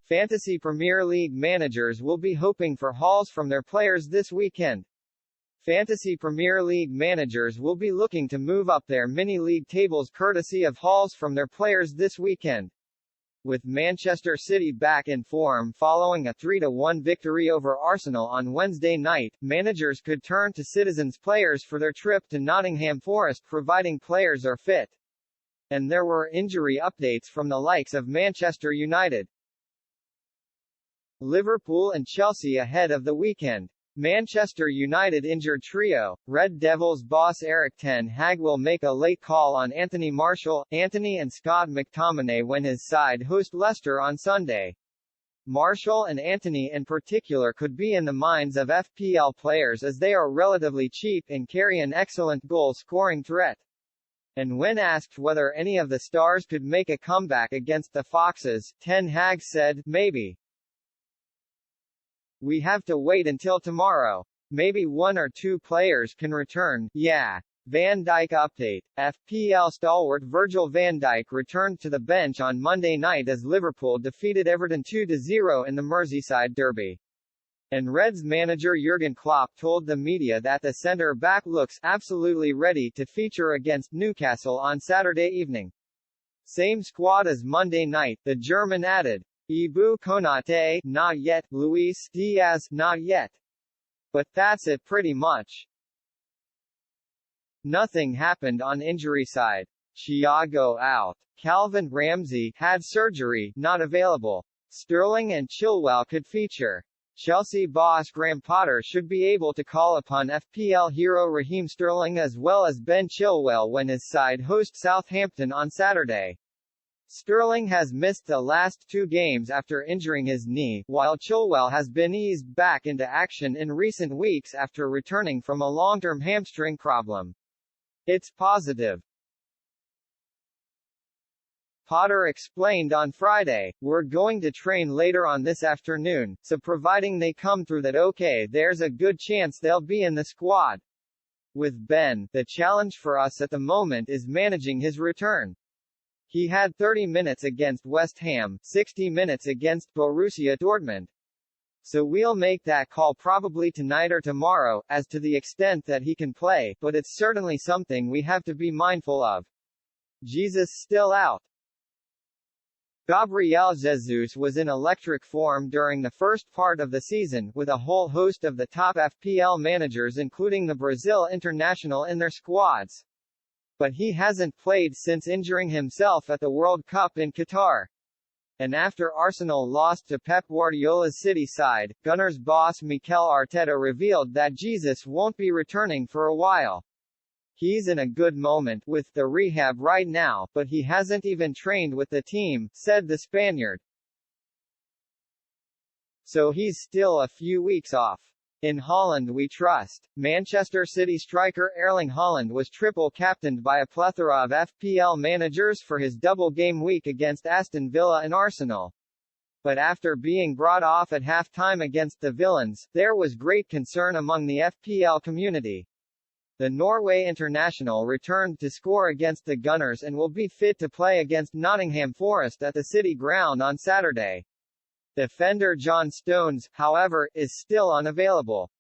Fantasy Premier League managers will be hoping for hauls from their players this weekend. Fantasy Premier League managers will be looking to move up their mini-league tables courtesy of hauls from their players this weekend. With Manchester City back in form following a 3-1 victory over Arsenal on Wednesday night, managers could turn to Citizens players for their trip to Nottingham Forest providing players are fit. And there were injury updates from the likes of Manchester United, Liverpool and Chelsea ahead of the weekend. Manchester United injured trio. Red Devils boss Erik ten Hag will make a late call on Anthony Martial, Antony and Scott McTominay when his side host Leicester on Sunday. Martial and Antony in particular could be in the minds of FPL players as they are relatively cheap and carry an excellent goal-scoring threat. And when asked whether any of the stars could make a comeback against the Foxes, ten Hag said, "Maybe. We have to wait until tomorrow. Maybe one or two players can return, yeah." Van Dijk update. FPL stalwart Virgil van Dijk returned to the bench on Monday night as Liverpool defeated Everton 2-0 in the Merseyside derby. And Reds manager Jurgen Klopp told the media that the centre-back looks absolutely ready to feature against Newcastle on Saturday evening. Same squad as Monday night, the German added. Ibu Konate, not yet. Luis Diaz, not yet. But that's it pretty much. Nothing happened on injury side. Thiago out. Calvin Ramsey had surgery, not available. Sterling and Chilwell could feature. Chelsea boss Graham Potter should be able to call upon FPL hero Raheem Sterling as well as Ben Chilwell when his side hosts Southampton on Saturday. Sterling has missed the last 2 games after injuring his knee, while Chilwell has been eased back into action in recent weeks after returning from a long-term hamstring problem. It's positive. Potter explained on Friday, "We're going to train later on this afternoon, so providing they come through that okay, there's a good chance they'll be in the squad. With Ben, the challenge for us at the moment is managing his return. He had 30 minutes against West Ham, 60 minutes against Borussia Dortmund. So we'll make that call probably tonight or tomorrow, as to the extent that he can play, but it's certainly something we have to be mindful of." Jesus still out. Gabriel Jesus was in electric form during the first part of the season, with a whole host of the top FPL managers including the Brazil international in their squads. But he hasn't played since injuring himself at the World Cup in Qatar. And after Arsenal lost to Pep Guardiola's City side, Gunners boss Mikel Arteta revealed that Jesus won't be returning for a while. "He's in a good moment with the rehab right now, but he hasn't even trained with the team," said the Spaniard. "So he's still a few weeks off. In Holland we trust." Manchester City striker Erling Haaland was triple-captained by a plethora of FPL managers for his double-game week against Aston Villa and Arsenal. But after being brought off at half-time against the Villains, there was great concern among the FPL community. The Norway international returned to score against the Gunners and will be fit to play against Nottingham Forest at the City Ground on Saturday. Defender John Stones, however, is still unavailable.